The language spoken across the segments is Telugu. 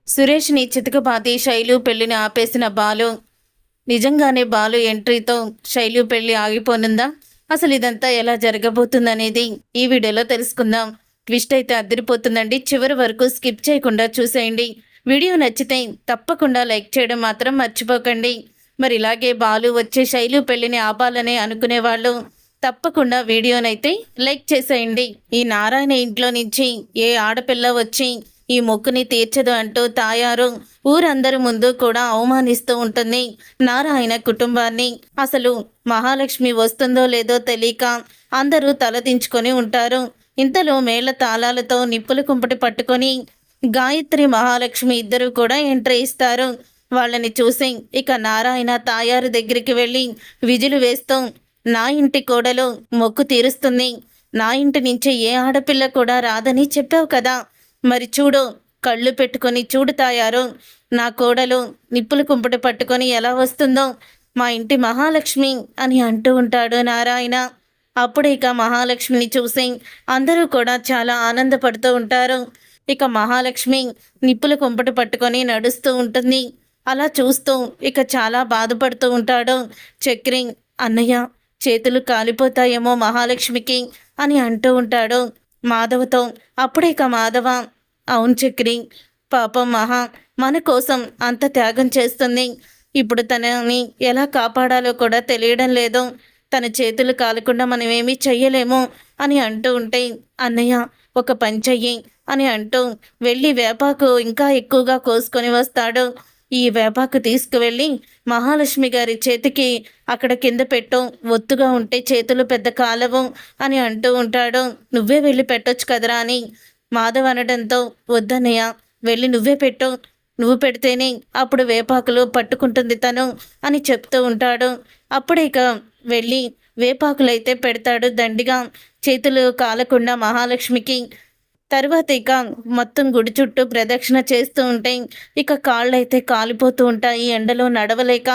సురేష్ని చితకబాది శైలు పెళ్లిని ఆపేసిన బాలు. నిజంగానే బాలు ఎంట్రీతో శైలు పెళ్లి ఆగిపోనుందా? అసలు ఇదంతా ఎలా జరగబోతుందనేది ఈ వీడియోలో తెలుసుకుందాం. ట్విస్ట్ అయితే అదిరిపోతుందండి. చివరి వరకు స్కిప్ చేయకుండా చూసేయండి. వీడియో నచ్చితే తప్పకుండా లైక్ చేయడం మాత్రం మర్చిపోకండి. మరి ఇలాగే బాలు వచ్చే శైలు పెళ్లిని ఆపాలని అనుకునే వాళ్ళు తప్పకుండా వీడియోనైతే లైక్ చేసేయండి. ఈ నారాయణ ఇంట్లో నుంచి ఏ ఆడపిల్ల వచ్చి ఈ మొక్కుని తీర్చదు అంటూ తాయారు ఊరందరి ముందు కూడా అవమానిస్తూ ఉంటుంది నారాయణ కుటుంబాన్ని. అసలు మహాలక్ష్మి వస్తుందో లేదో తెలియక అందరూ తలదించుకొని ఉంటారు. ఇంతలో మేళ తాళాలతో నిప్పుల కుంపటి పట్టుకొని గాయత్రి మహాలక్ష్మి ఇద్దరు కూడా ఎంట్రీ ఇస్తారు. వాళ్ళని చూసి ఇక నారాయణ తాయారు దగ్గరికి వెళ్ళి విజులు వేస్తూ, నా ఇంటి కోడలు మొక్కు తీరుస్తుంది, నా ఇంటి నుంచి ఏ ఆడపిల్ల కూడా రాదని చెప్పావు కదా, మరి చూడు, కళ్ళు పెట్టుకొని చూడు తాయారు, నా కోడలు నిప్పులు కుంపటి పట్టుకొని ఎలా వస్తుందో, మా ఇంటి మహాలక్ష్మి అని అంటూ ఉంటాడు నారాయణ. అప్పుడు ఇక మహాలక్ష్మిని చూసి అందరూ కూడా చాలా ఆనందపడుతూ ఉంటారు. ఇక మహాలక్ష్మి నిప్పుల కుంపటి పట్టుకొని నడుస్తూ ఉంటుంది. అలా చూస్తూ ఇక చాలా బాధపడుతూ ఉంటాడు చక్రి. అన్నయ్య, చేతులు కాలిపోతాయేమో మహాలక్ష్మికి అని అంటూ ఉంటాడు మాధవతో. అప్పుడే ఇక మాధవ, అవును చక్రి, పాపం మహా మన కోసం అంత త్యాగం చేస్తుంది. ఇప్పుడు తనని ఎలా కాపాడాలో కూడా తెలియడం లేదు. తన చేతులు కాలకుండా మనం ఏమీ చెయ్యలేము అని అంటూ ఉంటే, అన్నయ్య ఒక పని చెయ్యి అని అంటూ వెళ్ళి వేపాకు ఇంకా ఎక్కువగా కోసుకొని వస్తాడు. ఈ వేపాకు తీసుకువెళ్ళి మహాలక్ష్మి గారి చేతికి అక్కడ కింద పెట్టు, ఒత్తుగా ఉంటే చేతులు పెద్ద కాలవు అని అంటూ ఉంటాడు. నువ్వే వెళ్ళి పెట్టొచ్చు కదరా అని మాధవ్ అనడంతో, వద్దన్నయ్య, వెళ్ళి నువ్వే పెట్టు, నువ్వు పెడితేనే అప్పుడు వేపాకులు పట్టుకుంటుంది తను అని చెప్తూ ఉంటాడు. అప్పుడు ఇక వెళ్ళి వేపాకులైతే పెడతాడు దండిగా, చేతులు కాలకుండా మహాలక్ష్మికి. తర్వాత ఇక మొత్తం గుడి చుట్టూ ప్రదక్షిణ చేస్తూ ఉంటే ఇక కాళ్ళైతే కాలిపోతూ ఉంటాయి ఎండలో నడవలేక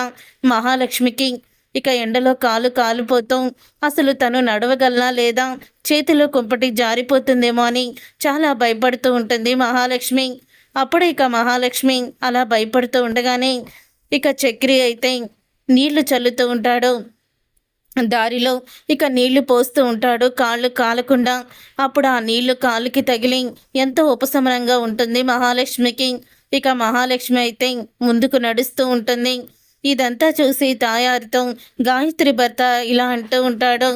మహాలక్ష్మికి. ఇక ఎండలో కాలు కాలిపోతూ అసలు తను నడవగలనా లేదా, చేతిలో కుంపటి జారిపోతుందేమో అని చాలా భయపడుతూ ఉంటుంది మహాలక్ష్మి. అప్పుడు ఇక మహాలక్ష్మి అలా భయపడుతూ ఉండగానే ఇక చక్రి అయితే నీళ్లు చల్లుతూ ఉంటాడు దారిలో. ఇక నీళ్లు పోస్తూ ఉంటాడు కాళ్ళు కాలకుండా. అప్పుడు ఆ నీళ్లు కాళ్ళకి తగిలి ఎంతో ఉపశమనంగా ఉంటుంది మహాలక్ష్మికి. ఇక మహాలక్ష్మి అయితే ముందుకు నడుస్తూ ఉంటుంది. ఇదంతా చూసి తాయారితో గాయత్రి భర్త ఇలా అంటూ ఉంటాడు,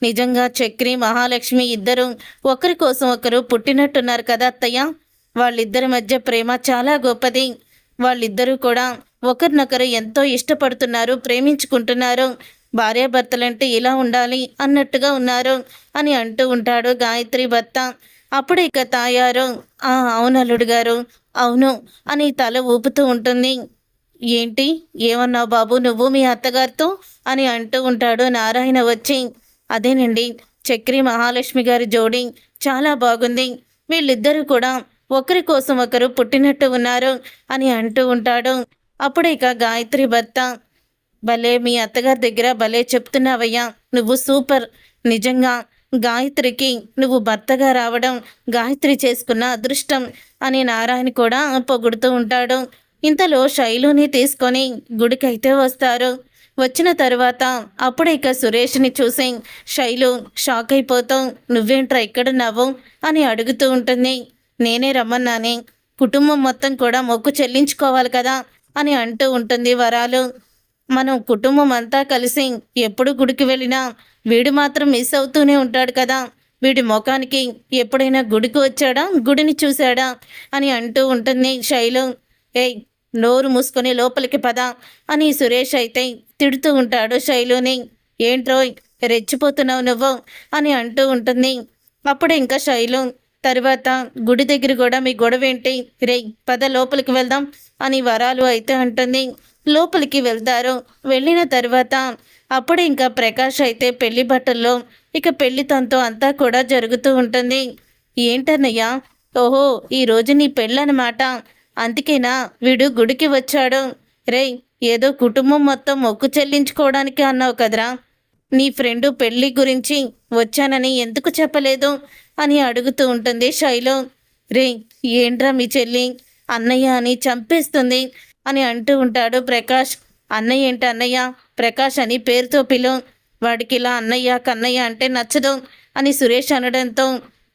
నిజంగా చక్రి మహాలక్ష్మి ఇద్దరు ఒకరి కోసం ఒకరు పుట్టినట్టున్నారు కదా అత్తయ్య. వాళ్ళిద్దరి మధ్య ప్రేమ చాలా గొప్పది. వాళ్ళిద్దరూ కూడా ఒకరినొకరు ఎంతో ఇష్టపడుతున్నారు, ప్రేమించుకుంటున్నారు. భార్యాభర్తలంటే ఇలా ఉండాలి అన్నట్టుగా ఉన్నారు అని అంటూ ఉంటాడు గాయత్రి భర్త. అప్పుడు ఇక తాయారు, అవును అల్లుడు గారు, అవును అని తల ఊపుతూ ఉంటుంది. ఏంటి, ఏమన్నావు బాబు నువ్వు మీ అత్తగారితో అని అంటూ ఉంటాడు నారాయణ వచ్చి. అదేనండి, చక్రి మహాలక్ష్మి గారి జోడి చాలా బాగుంది, వీళ్ళిద్దరూ కూడా ఒకరి కోసం ఒకరు పుట్టినట్టు ఉన్నారు అని అంటూ ఉంటాడు. అప్పుడు ఇక గాయత్రి భర్త, భలే మీ అత్తగారి దగ్గర భలే చెప్తున్నావయ్యా, నువ్వు సూపర్, నిజంగా గాయత్రికి నువ్వు భర్తగా రావడం గాయత్రి చేసుకున్న అదృష్టం అని నారాయణ కూడా పొగుడుతూ ఉంటాడు. ఇంతలో శైలుని తీసుకొని గుడికైతే వస్తారు. వచ్చిన తర్వాత అప్పుడు ఇక సురేష్ని చూసి శైలు షాక్ అయిపోతాం, నువ్వేంట్రా ఇక్కడున్నావు అని అడుగుతూ ఉంటుంది. నేనే రమ్మన్నానే, కుటుంబం మొత్తం కూడా మొక్కు చెల్లించుకోవాలి కదా అని అంటూ ఉంటుంది వరాలు. మనం కుటుంబం అంతా కలిసి ఎప్పుడు గుడికి వెళ్ళినా వీడు మాత్రం మిస్ అవుతూనే ఉంటాడు కదా, వీడి ముఖానికి ఎప్పుడైనా గుడికి వచ్చాడా, గుడిని చూశాడా అని అంటూ ఉంటుంది శైలు. ఏయ్, నోరు మూసుకొని లోపలికి పద అని సురేష్ అయితే తిడుతూ ఉంటాడు శైలుని. ఏంట్రోయ్ రెచ్చిపోతున్నావు నువ్వు అని అంటూ ఉంటుంది. అప్పుడు ఇంకా శైలు, తర్వాత గుడి దగ్గర కూడా మీ గొడవ ఏంటి, రే పద లోపలికి వెళ్దాం అని వరాలు అయితే అంటుంది. లోపలికి వెళ్తారు. వెళ్ళిన తర్వాత అప్పుడు ఇంకా ప్రకాష్ అయితే పెళ్లి బట్టల్లో ఇక పెళ్లి తంతో అంతా కూడా జరుగుతూ ఉంటుంది. ఏంటన్నయ్యా, ఓహో ఈరోజు నీ పెళ్ళనమాట, అందుకేనా వీడు గుడికి వచ్చాడు. రే, ఏదో కుటుంబం మొత్తం మొక్కు చెల్లించుకోవడానికి అన్నావు కదరా, నీ ఫ్రెండు పెళ్లి గురించి వచ్చానని ఎందుకు చెప్పలేదు అని అడుగుతూ ఉంటుంది శైలు. రే, ఏంట్రా మీ చెల్లి అన్నయ్య అని చంపేస్తుంది అని అంటూ ఉంటాడు ప్రకాష్. అన్నయ్య ఏంటి అన్నయ్య, ప్రకాష్ అని పేరుతో పిలు, వాడికి ఇలా అన్నయ్య కన్నయ్య అంటే నచ్చదు అని సురేష్ అనడంతో,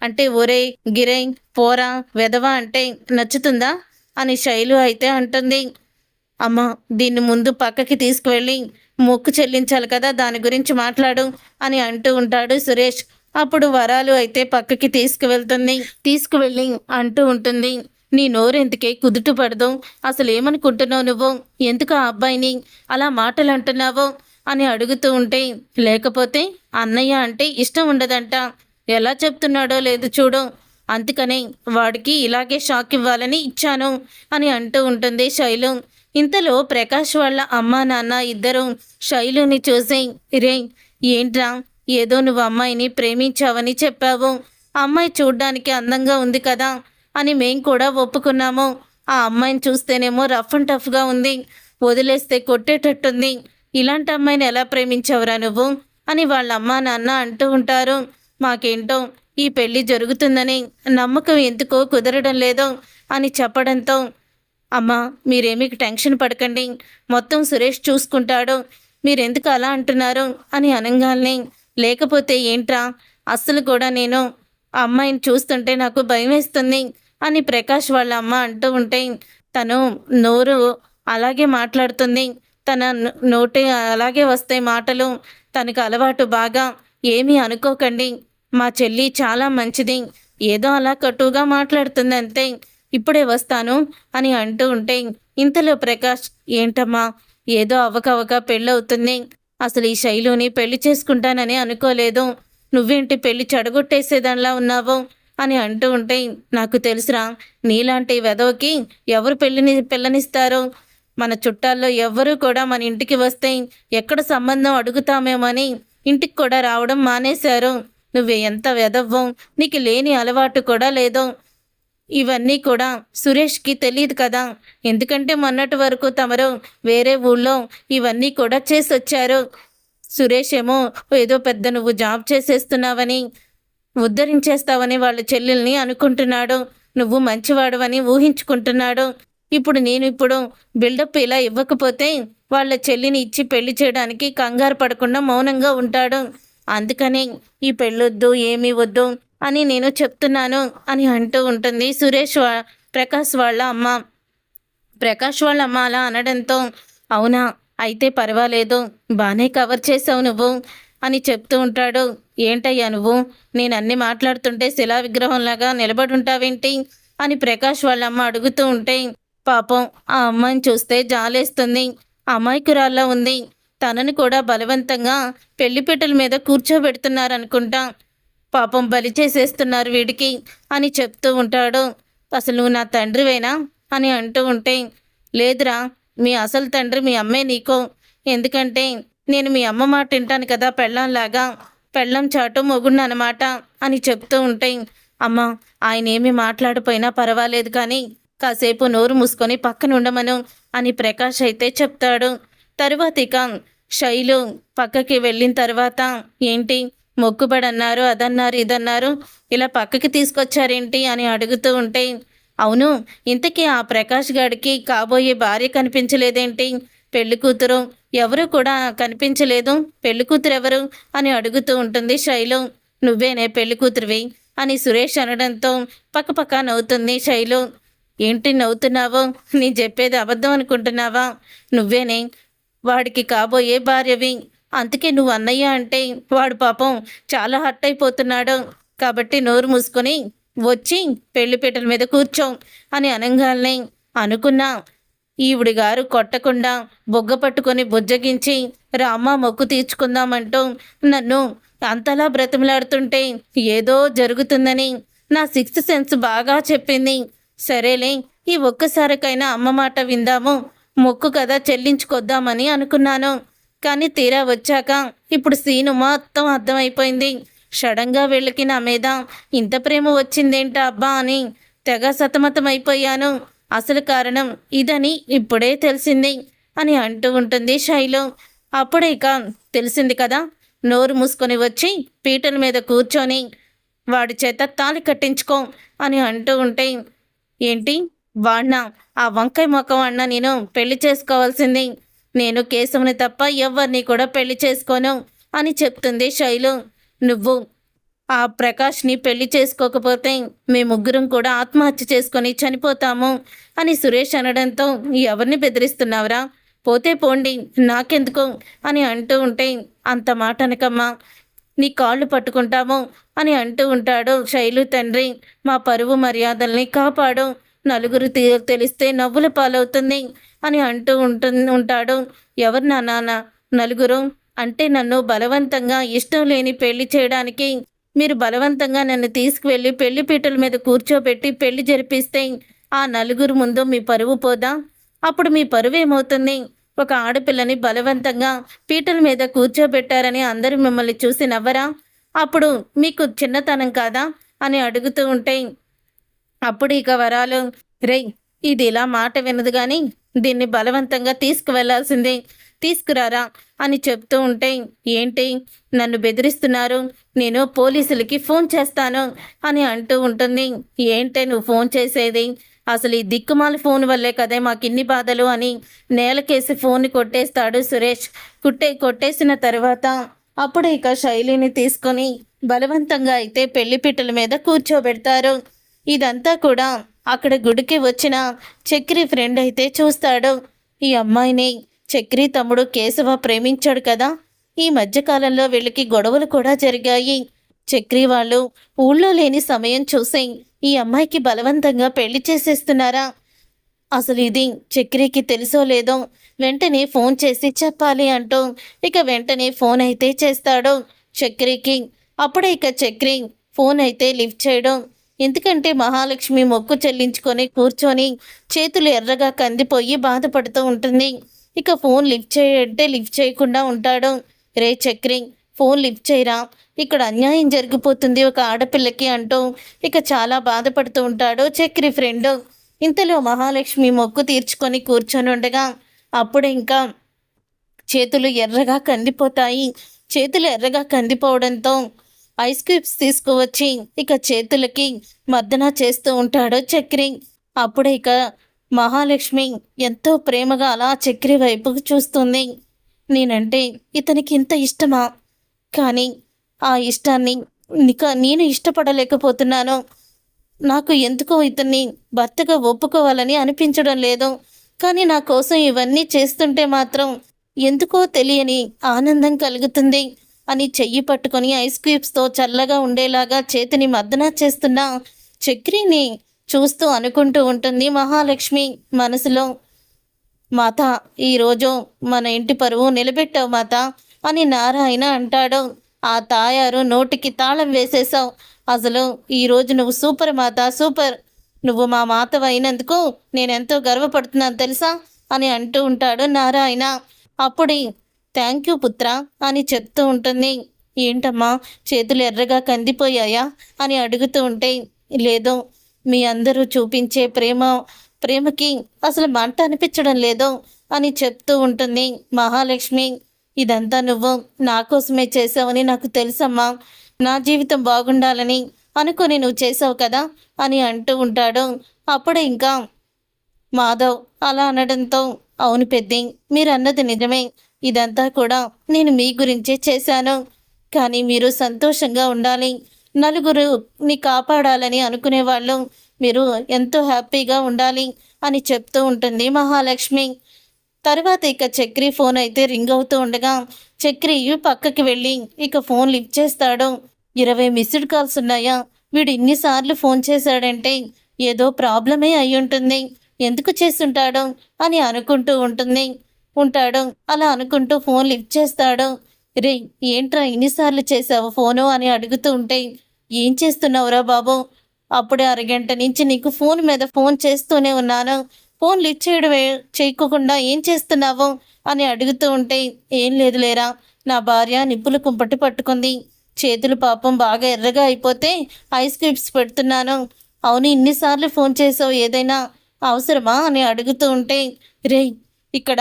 అంటే ఒరేయ్ గిరై పోరా వెధవ అంటే నచ్చుతుందా అని శైలు అయితే అంటుంది. అమ్మ, దీన్ని ముందు పక్కకి తీసుకువెళ్ళి మొక్కు చెల్లించాలి కదా, దాని గురించి మాట్లాడు అని అంటూ ఉంటాడు సురేష్. అప్పుడు వరాలు అయితే పక్కకి తీసుకువెళ్ళి అంటూ ఉంటుంది, నీ నోరెందుకే కుదుట పడదు, అసలు ఏమనుకుంటున్నావు నువ్వు, ఎందుకు ఆ అబ్బాయిని అలా మాటలు అంటున్నావు అని అడుగుతూ ఉంటే, లేకపోతే అన్నయ్య అంటే ఇష్టం ఉండదంట, ఎలా చెప్తున్నాడో లేదు చూడు, అందుకనే వాడికి ఇలాగే షాక్ ఇవ్వాలని ఇచ్చాను అని అంటూ ఉంటుంది శైలు. ఇంతలో ప్రకాష్ వాళ్ళ అమ్మ నాన్న ఇద్దరు శైలుని చూసి, రే ఏంట్రా, ఏదో నువ్వు అమ్మాయిని ప్రేమించావని చెప్పావు, అమ్మాయి చూడ్డానికి అందంగా ఉంది కదా అని మేం కూడా ఒప్పుకున్నాము, ఆ అమ్మాయిని చూస్తేనేమో రఫ్ అండ్ టఫ్గా ఉంది, వదిలేస్తే కొట్టేటట్టుంది, ఇలాంటి అమ్మాయిని ఎలా ప్రేమించావురా నువ్వు అని వాళ్ళ అమ్మా నాన్న అంటూ ఉంటారు. మాకేంటో ఈ పెళ్ళి జరుగుతుందని నమ్మకం ఎందుకో కుదరడం లేదు అని చెప్పడంతో, అమ్మా మీరేమీ టెన్షన్ పడకండి, మొత్తం సురేష్ చూసుకుంటాడు, మీరెందుకు అలా అంటున్నారు అని అనగానే, లేకపోతే ఏంట్రా, అస్సలు కూడా నేను ఆ అమ్మాయిని చూస్తుంటే నాకు భయం వేస్తుంది అని ప్రకాష్ వాళ్ళ అమ్మ అంటూ ఉంటే, తను నోరు అలాగే మాట్లాడుతుంది, తన నోటి అలాగే వస్తాయి మాటలు, తనకు అలవాటు బాగా, ఏమీ అనుకోకండి, మా చెల్లి చాలా మంచిది, ఏదో అలా కటువుగా మాట్లాడుతుంది అంతే, ఇప్పుడే వస్తాను అని అంటూ ఉంటే, ఇంతలో ప్రకాష్, ఏంటమ్మా ఏదో అవకవక పెళ్ళవుతుంది, అసలు ఈ శైలుని పెళ్లి చేసుకుంటానని అనుకోలేదు, నువ్వేంటి పెళ్లి చెడగొట్టేసేదానిలా ఉన్నావు అని అంటూ ఉంటే, నాకు తెలుసురా, నీలాంటి వెధవకి ఎవరు పిల్లనిస్తారు, మన చుట్టాల్లో ఎవ్వరూ కూడా మన ఇంటికి వస్తే ఎక్కడ సంబంధం అడుగుతామేమో అని ఇంటికి కూడా రావడం మానేశారు, నువ్వు ఎంత వెధవ్వో, నీకు లేని అలవాటు కూడా లేదు, ఇవన్నీ కూడా సురేష్కి తెలియదు కదా, ఎందుకంటే మొన్నటి వరకు తమరు వేరే ఊళ్ళో ఇవన్నీ కూడా చేసొచ్చారు, సురేష్ ఏమో ఏదో పెద్ద నువ్వు జాబ్ చేసేస్తున్నావని ఉద్ధరించేస్తావని వాళ్ళ చెల్లెల్ని అనుకుంటున్నాడు, నువ్వు మంచివాడవని ఊహించుకుంటున్నాడు, ఇప్పుడు బిల్డప్ ఇలా ఇవ్వకపోతే వాళ్ళ చెల్లిని ఇచ్చి పెళ్లి చేయడానికి కంగారు పడకుండా మౌనంగా ఉంటాడు, అందుకని ఈ పెళ్ళొద్దు ఏమీ వద్దు అని నేను చెప్తున్నాను అని అంటూ ఉంటుంది ప్రకాష్ వాళ్ళ అమ్మ. ప్రకాష్ వాళ్ళ అమ్మ అలా అనడంతో, అవునా అయితే పర్వాలేదు, బాగానే కవర్ చేసావు నువ్వు అని చెప్తూ ఉంటాడు. ఏంటయ్యా నువ్వు, నేను అన్నీ మాట్లాడుతుంటే శిలా విగ్రహంలాగా నిలబడి ఉంటావేంటి అని ప్రకాష్ వాళ్ళ అమ్మ అడుగుతూ ఉంటే, పాపం ఆ అమ్మాయిని చూస్తే జాలేస్తుంది, అమాయకురాల్లా ఉంది, తనను కూడా బలవంతంగా పెళ్లిపీటల మీద కూర్చోబెడుతున్నారనుకుంటా, పాపం బలి చేసేస్తున్నారు వీడికి అని చెప్తూ ఉంటాడు. అసలు నువ్వు నా తండ్రివేనా అని అంటూ ఉంటే, లేదురా, మీ అసలు తండ్రి మీ అమ్మే నీకో, ఎందుకంటే నేను మీ అమ్మ మాట వింటాను కదా, పెళ్ళంలాగా, పెళ్ళం చాటు మొగుడినమాట అని చెప్తూ ఉంటే, అమ్మ ఆయన ఏమీ మాట్లాడిపోయినా పర్వాలేదు కానీ కాసేపు నోరు మూసుకొని పక్కన ఉండమను అని ప్రకాష్ అయితే చెప్తాడు. తరువాత ఇక శైలు పక్కకి వెళ్ళిన తర్వాత, ఏంటి మొక్కుబడి అన్నారు, అదన్నారు, ఇదన్నారు, ఇలా పక్కకి తీసుకొచ్చారేంటి అని అడుగుతూ ఉంటే, అవును ఇంతకీ ఆ ప్రకాష్ గాడికి కాబోయే భార్య కనిపించలేదేంటి, పెళ్లి కూతురు ఎవరు కూడా కనిపించలేదు, పెళ్లి కూతురు ఎవరు అని అడుగుతూ ఉంటుంది శైలు. నువ్వేనే పెళ్లి కూతురువి అని సురేష్ అనడంతో పక్కపక్క నవ్వుతుంది శైలు. ఏంటి నవ్వుతున్నావు, నీ చెప్పేది అబద్ధం అనుకుంటున్నావా, నువ్వేనే వాడికి కాబోయే భార్యవి, అందుకే నువ్వు అన్నయ్య అంటే వాడు పాపం చాలా హర్ట్ అయిపోతున్నాడు, కాబట్టి నోరు మూసుకొని వచ్చి పెళ్లిపీటల మీద కూర్చో అని అనగానే, అనుకున్నా ఈవిడి గారు కొట్టకుండా బొగ్గ పట్టుకొని బుజ్జగించి రామ్మ మొక్కు తీర్చుకుందామంటూ నన్ను అంతలా బ్రతిమలాడుతుంటే ఏదో జరుగుతుందని నా సిక్స్త్ సెన్స్ బాగా చెప్పింది, సరేలే ఈ ఒక్కసారికైనా అమ్మ మాట విందాము, మొక్కు కదా చెల్లించుకొద్దామని అనుకున్నాను, కానీ తీరా వచ్చాక ఇప్పుడు సీను మొత్తం అర్థమైపోయింది, సడన్గా వీళ్ళకి నా మీద ఇంత ప్రేమ వచ్చిందేంటా అబ్బా అని తెగ సతమతమైపోయాను, అసలు కారణం ఇదని ఇప్పుడే తెలిసింది అని అంటూ ఉంటుంది శైలు. అప్పుడే ఇక తెలిసింది కదా, నోరు మూసుకొని వచ్చి పీటల మీద కూర్చొని వాడి చేత తాళి కట్టించుకో అని అంటూ ఉంటే, ఏంటి వాడినా ఆ వంకాయ మొఖం అన్న నేను పెళ్లి చేసుకోవాల్సింది. నేను కేశవుని తప్ప ఎవరిని కూడా పెళ్లి చేసుకోను అని చెప్తుంది శైలు. నువ్వు ఆ ప్రకాష్ని పెళ్లి చేసుకోకపోతే మేము ముగ్గురం కూడా ఆత్మహత్య చేసుకొని చనిపోతాము అని సురేష్ అనడంతో ఎవరిని బెదిరిస్తున్నావురా? పోతే పోండి నాకెందుకు అని అంటూ ఉంటే అంత మాట అనకమ్మా, నీ కాళ్ళు పట్టుకుంటాము అని అంటూ ఉంటాడు శైలు తండ్రి. మా పరువు మర్యాదల్ని కాపాడు, నలుగురు తెలిస్తే నవ్వుల పాలవుతుంది అని అంటూ ఉంటాడు. ఎవరు నా నాన్న నలుగురు అంటే? నన్ను బలవంతంగా ఇష్టం లేని పెళ్లి చేయడానికి మీరు బలవంతంగా నన్ను తీసుకువెళ్ళి పెళ్లి పీటల మీద కూర్చోబెట్టి పెళ్లి జరిపిస్తే ఆ నలుగురు ముందు మీ పరువు పోదా? అప్పుడు మీ పరువు ఏమవుతుంది? ఒక ఆడపిల్లని బలవంతంగా పీటల మీద కూర్చోబెట్టారని అందరూ మిమ్మల్ని చూసి నవ్వరా? అప్పుడు మీకు చిన్నతనం కాదా అని అడుగుతూ ఉంటే అప్పుడు ఇక వరాలు, రేయ్ ఇది ఇలా మాట వినదు కానీ దీన్ని బలవంతంగా తీసుకువెళ్లాల్సిందే, తీసుకురారా అని చెప్తూ ఉంటే ఏంటి నన్ను బెదిరిస్తున్నారు, నేను పోలీసులకి ఫోన్ చేస్తాను అని అంటూ ఉంటుంది. ఏంటే నువ్వు ఫోన్ చేసేది? అసలు ఈ దిక్కుమాల ఫోన్ వల్లే కదే మాకిన్ని బాధలు అని నేలకేసి ఫోన్ని కొట్టేస్తాడు సురేష్. కొట్టేసిన తర్వాత అప్పుడు ఇక శైలిని తీసుకొని బలవంతంగా అయితే పెళ్లిపీటల మీద కూర్చోబెడతారు. ఇదంతా కూడా అక్కడ గుడికి వచ్చిన చక్రి ఫ్రెండ్ అయితే చూస్తాడు. ఈ అమ్మాయిని చక్రి తమ్ముడు కేశవ ప్రేమించాడు కదా, ఈ మధ్యకాలంలో వీళ్ళకి గొడవలు కూడా జరిగాయి. చక్రి వాళ్ళు ఊళ్ళో లేని సమయం చూసి ఈ అమ్మాయికి బలవంతంగా పెళ్లి చేసేస్తున్నారా? అసలు ఇది చక్రికి తెలుసో లేదో వెంటనే ఫోన్ చేసి చెప్పాలి అంటూ ఇక వెంటనే ఫోన్ అయితే చేస్తాడు చక్రికి. అప్పుడే ఇక చక్రి ఫోన్ అయితే లిఫ్ట్ చేయడం, ఎందుకంటే మహాలక్ష్మి మొక్కు చెల్లించుకొని కూర్చొని చేతులు ఎర్రగా కందిపోయి బాధపడుతూ ఉంటుంది. ఇక ఫోన్ లిఫ్ట్ చేయంటే లిఫ్ట్ చేయకుండా ఉంటాడు. రే చక్రి ఫోన్ లిఫ్ట్ చేయరా, ఇక్కడ అన్యాయం జరిగిపోతుంది ఒక ఆడపిల్లకి అంటూ ఇక చాలా బాధపడుతూ ఉంటాడు చక్రి ఫ్రెండ్. ఇంతలో మహాలక్ష్మి మొక్కు తీర్చుకొని కూర్చొని ఉండగా అప్పుడు ఇంకా చేతులు ఎర్రగా కందిపోతాయి. చేతులు ఎర్రగా కందిపోవడంతో ఐస్ క్యూబ్స్ తీసుకువచ్చి ఇక చేతులకి మర్దన చేస్తూ ఉంటాడు చక్రి. అప్పుడే ఇక మహాలక్ష్మి ఎంతో ప్రేమగా అలా చక్రి వైపుకు చూస్తుంది. నేనంటే ఇతనికి ఇంత ఇష్టమా? కానీ ఆ ఇష్టాన్ని నేను ఇష్టపడలేకపోతున్నాను. నాకు ఎందుకో ఇతన్ని భర్తగా ఒప్పుకోవాలని అనిపించడం లేదు. కానీ నా కోసం ఇవన్నీ చేస్తుంటే మాత్రం ఎందుకో తెలియని ఆనందం కలుగుతుంది అని చెయ్యి పట్టుకొని ఐస్ క్యూబ్స్తో చల్లగా ఉండేలాగా చేతిని మర్దన చేస్తున్న చక్రిని చూస్తూ అనుకుంటూ ఉంటుంది మహాలక్ష్మి మనసులో. మాత ఈరోజు మన ఇంటి పరువు నిలబెట్టావు మాత అని నారాయణ అంటాడు. ఆ తాయారు నోటికి తాళం వేసేసావు. అసలు ఈరోజు నువ్వు సూపర్ మాత, సూపర్. నువ్వు మా మాత అయినందుకు నేనెంతో గర్వపడుతున్నాను తెలుసా అని అంటూ ఉంటాడు నారాయణ. అప్పుడు థ్యాంక్ యూ పుత్ర అని చెప్తూ ఉంటుంది. ఏంటమ్మా చేతులు ఎర్రగా కందిపోయాయా అని అడుగుతూ ఉంటే, లేదు మీ అందరూ చూపించే ప్రేమకి అసలు మంట అనిపించడం లేదు అని చెప్తూ ఉంటుంది మహాలక్ష్మి. ఇదంతా నువ్వు నా కోసమే చేసావని నాకు తెలుసమ్మా, నా జీవితం బాగుండాలని అనుకుని నువ్వు చేసావు కదా అని అంటూ ఉంటాడు. అప్పుడు ఇంకా మాధవ్ అలా అనడంతో, అవును పెద్ది మీరు అన్నది నిజమే, ఇదంతా కూడా నేను మీ గురించే చేశాను. కానీ మీరు సంతోషంగా ఉండాలి, నలుగురిని కాపాడాలని అనుకునేవాళ్ళు మీరు ఎంతో హ్యాపీగా ఉండాలి అని చెప్తూ ఉంటుంది మహాలక్ష్మి. తర్వాత ఇక చక్రి ఫోన్ అయితే రింగ్ అవుతూ ఉండగా చక్రి పక్కకి వెళ్ళి ఇక ఫోన్ లిఫ్ట్ చేస్తాడు. 20 మిస్డ్ కాల్స్ ఉన్నాయా? వీడు ఇన్నిసార్లు ఫోన్ చేశాడంటే ఏదో ప్రాబ్లమే అయి ఉంటుంది, ఎందుకు చేస్తుంటాడు అని అనుకుంటూ ఉంటాడు. అలా అనుకుంటూ ఫోన్ లిఫ్ట్ చేస్తాడు. రే ఏంట్రా ఇన్నిసార్లు చేసావు ఫోను అని అడుగుతూ ఉంటే, ఏం చేస్తున్నావురా బాబు, అప్పుడే అరగంట నుంచి నీకు ఫోన్ మీద ఫోన్ చేస్తూనే ఉన్నాను, ఫోన్ లిఫ్ట్ చేయకుండా ఏం చేస్తున్నావు అని అడుగుతూ ఉంటే, ఏం లేదు లేరా, నా భార్య నిప్పులు కుంపటి పట్టుకుంది, చేతులు పాపం బాగా ఎర్రగా అయిపోతే ఐస్ క్యూబ్స్ పెడుతున్నాను. అవును ఇన్నిసార్లు ఫోన్ చేసావు, ఏదైనా అవసరమా అని అడుగుతూ ఉంటే, రే ఇక్కడ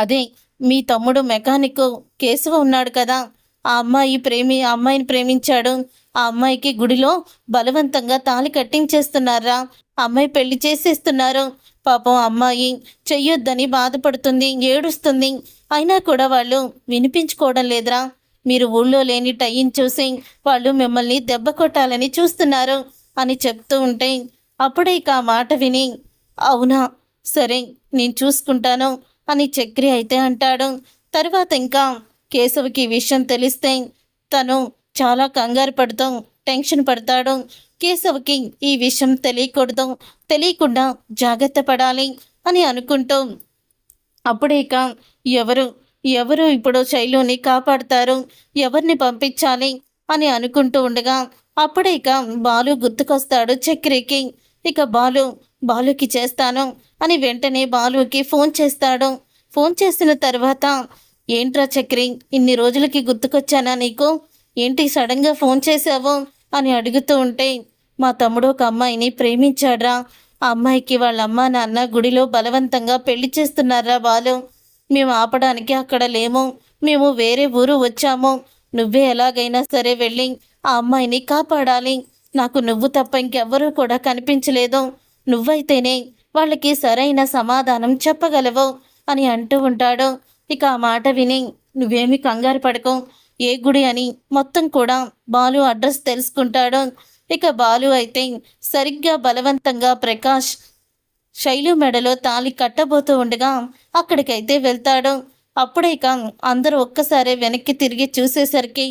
అదే మీ తమ్ముడు మెకానిక్ కేశవ ఉన్నాడు కదా, ఆ అమ్మాయిని ప్రేమించాడు, ఆ అమ్మాయికి గుడిలో బలవంతంగా తాళి కట్టించేస్తున్నారా, అమ్మాయి పెళ్లి చేసేస్తున్నారు. పాపం అమ్మాయి చెయ్యొద్దని బాధపడుతుంది, ఏడుస్తుంది. అయినా కూడా వాళ్ళు వినిపించుకోవడం లేదురా. మీరు ఊళ్ళో లేని టైం చూసి వాళ్ళు మిమ్మల్ని దెబ్బ కొట్టాలని చూస్తున్నారు అని చెప్తూ ఉంటే అప్పుడే ఇక ఆ మాట విని, అవునా, సరే, నేను చూసుకుంటాను అని చక్రి అయితే అంటాడు. తర్వాత ఇంకా కేశవ్కి ఈ విషయం తెలిస్తే తను చాలా కంగారు పడుతూ టెన్షన్ పడతాడు. కేశవ్కి ఈ విషయం తెలియకూడదు, తెలియకుండా జాగ్రత్త పడాలి అని అనుకుంటూ అప్పుడే ఇక ఎవరు ఎవరు ఇప్పుడు శైలుని కాపాడుతారు, ఎవరిని పంపించాలి అని అనుకుంటూ ఉండగా అప్పుడే ఇక బాలు గుర్తుకొస్తాడు చక్రికి. ఇక బాలుకి చేస్తాను అని వెంటనే బాలుకి ఫోన్ చేస్తాడు. ఫోన్ చేసిన తర్వాత, ఏంట్రా చక్రి, ఇన్ని రోజులకి గుర్తుకొచ్చానా నీకు, ఏంటి సడన్గా ఫోన్ చేశావు అని అడుగుతూ ఉంటే, మా తమ్ముడు ఒక అమ్మాయిని ప్రేమించాడ్రా, ఆ అమ్మాయికి వాళ్ళ అమ్మ నాన్న గుడిలో బలవంతంగా పెళ్లి చేస్తున్నారా బాలు, మేము ఆపడానికి అక్కడ లేము, మేము వేరే ఊరు వచ్చాము, నువ్వే ఎలాగైనా సరే వెళ్ళి ఆ అమ్మాయిని కాపాడాలి, నాకు నువ్వు తప్ప ఇంకెవ్వరూ కూడా కనిపించలేదు, నువ్వైతేనే వాళ్ళకి సరైన సమాధానం చెప్పగలవు అని అంటూ ఉంటాడు. ఇక ఆ మాట విని, నువ్వేమి కంగారు పడకు, ఏ గుడి అని మొత్తం కూడా బాలు అడ్రస్ తెలుసుకుంటాడు. ఇక బాలు అయితే సరిగ్గా బలవంతంగా ప్రకాష్ శైలు మెడలో తాళి కట్టబోతూ ఉండగా అక్కడికైతే వెళ్తాడు. అప్పుడే ఇక అందరూ ఒక్కసారి వెనక్కి తిరిగి చూసేసరికి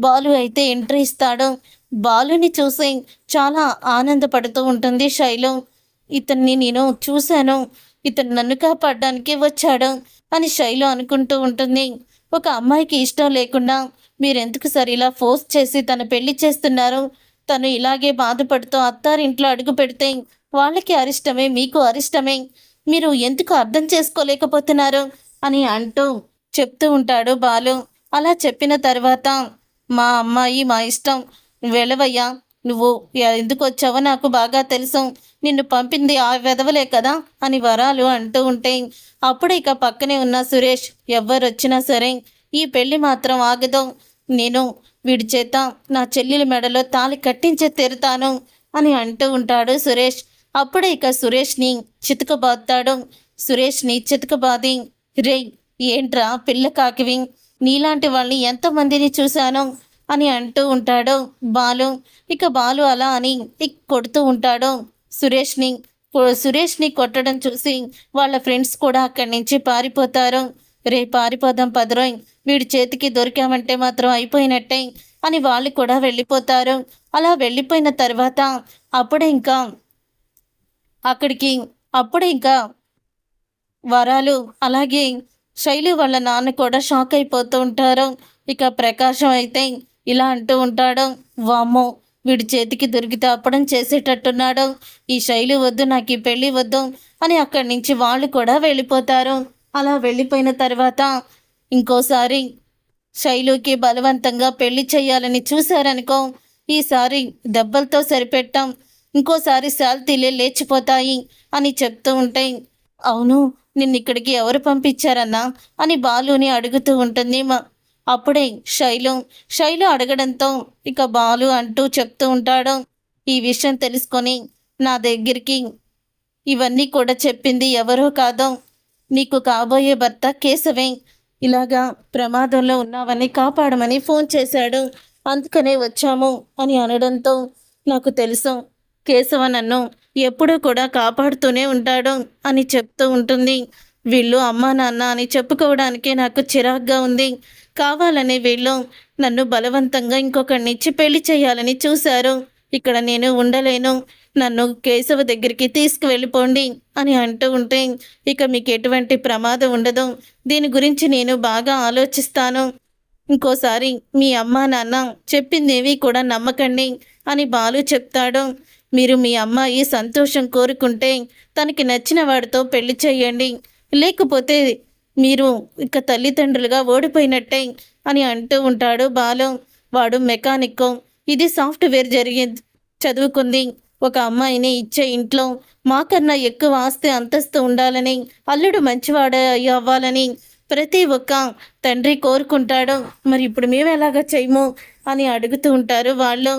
బాలు అయితే ఎంట్రీ ఇస్తాడు. బాలుని చూసి చాలా ఆనందపడుతూ ఉంటుంది శైలు. ఇతన్ని నేను చూశాను, ఇతను నన్ను కాపాడడానికి వచ్చాడు అని శైలు అనుకుంటూ ఉంటుంది. ఒక అమ్మాయికి ఇష్టం లేకుండా మీరెందుకు సార్ ఇలా ఫోర్స్ చేసి తన పెళ్లి చేస్తున్నారు, తను ఇలాగే బాధపడుతూ అత్తారింట్లో అడుగు పెడితే వాళ్ళకి అరిష్టమే, మీకు అరిష్టమే, మీరు ఎందుకు అర్థం చేసుకోలేకపోతున్నారు అని అంటూ చెప్తూ ఉంటాడు బాలు. అలా చెప్పిన తర్వాత, మా అమ్మాయి మా ఇష్టం, వెళ్ళవయ్యా, నువ్వు ఎందుకు వచ్చావో నాకు బాగా తెలుసు, నిన్ను పంపింది ఆ వెధవలే కదా అని వరాలు అంటూ ఉంటే అప్పుడు ఇక పక్కనే ఉన్న సురేష్, ఎవ్వరొచ్చినా సరే ఈ పెళ్ళి మాత్రం ఆగదు, నేను వీడి చేత నా చెల్లెలి మెడలో తాళి కట్టించే తీరుతాను అని అంటూ ఉంటాడు సురేష్. అప్పుడే ఇక సురేష్ని చితకబాదుతాడు. సురేష్ని చితకబాది, రే, ఏంట్రా పిల్ల కాకివి, నీలాంటి వాళ్ళని ఎంతమందిని చూశాను అని అంటూ ఉంటాడు బాలు. ఇక బాలు అలా అని కొడుతూ ఉంటాడు సురేష్ని. సురేష్ని కొట్టడం చూసి వాళ్ళ ఫ్రెండ్స్ కూడా అక్కడి నుంచి పారిపోతారు. రే, పారిపోదాం పదరోయ్, వీడి చేతికి దొరికామంటే మాత్రం అయిపోయినట్టే అని వాళ్ళు కూడా వెళ్ళిపోతారు. అలా వెళ్ళిపోయిన తర్వాత అప్పుడే ఇంకా అక్కడికి అప్పుడే ఇంకా వరాలు అలాగే శైలు వాళ్ళ నాన్న కూడా షాక్ అయిపోతూ ఉంటారు. ఇక ప్రకాశం అయితే ఇలా అంటూ ఉంటాడు, వామ్మో, వీడి చేతికి దొరికితే అప్పడం చేసేటట్టున్నాడు, ఈ శైలు వద్దు, నాకు ఈ పెళ్ళి వద్దు అని అక్కడి నుంచి వాళ్ళు కూడా వెళ్ళిపోతారు. అలా వెళ్ళిపోయిన తర్వాత ఇంకోసారి శైలుకి బలవంతంగా పెళ్లి చేయాలని చూశారనుకో, ఈసారి దెబ్బలతో సరిపెట్టాం, ఇంకోసారి శాల్తీలే లేచిపోతాయి అని చెప్తూ ఉంటే, అవును, నిన్నిక్కడికి ఎవరు పంపించారన్నా అని బాలుని అడుగుతూ ఉంటుంది. అప్పుడే శైలు అడగడంతో ఇక బాలు అంటూ చెప్తూ ఉంటాడు, ఈ విషయం తెలుసుకొని నా దగ్గరికి ఇవన్నీ కూడా చెప్పింది ఎవరో కాదో, నీకు కాబోయే భర్త కేశవే, ఇలాగా ప్రమాదంలో ఉన్నావని కాపాడమని ఫోన్ చేశాడు, అందుకనే వచ్చాము అని అనడంతో, నాకు తెలుసు, కేశవ నన్ను ఎప్పుడూ కూడా కాపాడుతూనే ఉంటాడు అని చెప్తూ ఉంటుంది. వీళ్ళు అమ్మా నాన్న అని చెప్పుకోవడానికే నాకు చిరాగ్గా ఉంది, కావాలని వీళ్ళు నన్ను బలవంతంగా ఇంకొకరినిచ్చి పెళ్లి చేయాలని చూశారు, ఇక్కడ నేను ఉండలేను, నన్ను కేశవ దగ్గరికి తీసుకువెళ్ళిపోండి అని అంటూ ఉంటే, ఇక మీకు ఎటువంటి ప్రమాదం ఉండదు, దీని గురించి నేను బాగా ఆలోచిస్తాను, ఇంకోసారి మీ అమ్మా నాన్న చెప్పిందేవి కూడా నమ్మకండి అని బాలు చెప్తాడు. మీరు మీ అమ్మాయి సంతోషం కోరుకుంటే తనకి నచ్చిన వాడితో పెళ్లి చేయండి, లేకపోతే మీరు ఇక తల్లిదండ్రులుగా ఓడిపోయినట్టే అని అంటూ ఉంటాడు బాలు. వాడు మెకానిక్, ఇది సాఫ్ట్వేర్ చదువుకుంది, ఒక అమ్మాయిని ఇచ్చే ఇంట్లో మాకన్నా ఎక్కువ ఆస్తి అంతస్తు ఉండాలని, అల్లుడు మంచివాడు అవ్వాలని ప్రతి ఒక్క తండ్రి కోరుకుంటాడు, మరి ఇప్పుడు మేము ఎలాగ చేయము అని అడుగుతూ ఉంటారు వాళ్ళు.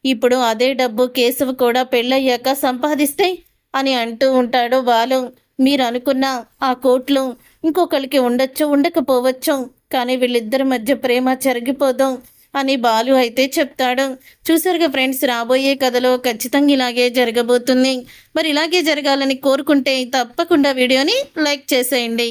ఇప్పుడు అదే డబ్బు కేశవ్ కూడా పెళ్ళయ్యాక సంపాదిస్తే అని అంటూ ఉంటాడు బాలు. మీరు అనుకున్న ఆ కోట్లు ఇంకొకరికి ఉండొచ్చు, ఉండకపోవచ్చు, కానీ వీళ్ళిద్దరి మధ్య ప్రేమ చెరిగిపోదు అని బాలు అయితే చెప్తాడు. చూసారుగా ఫ్రెండ్స్, రాబోయే కథలో ఖచ్చితంగా ఇలాగే జరగబోతుంది. మరి ఇలాగే జరగాలని కోరుకుంటే తప్పకుండా వీడియోని లైక్ చేసేయండి.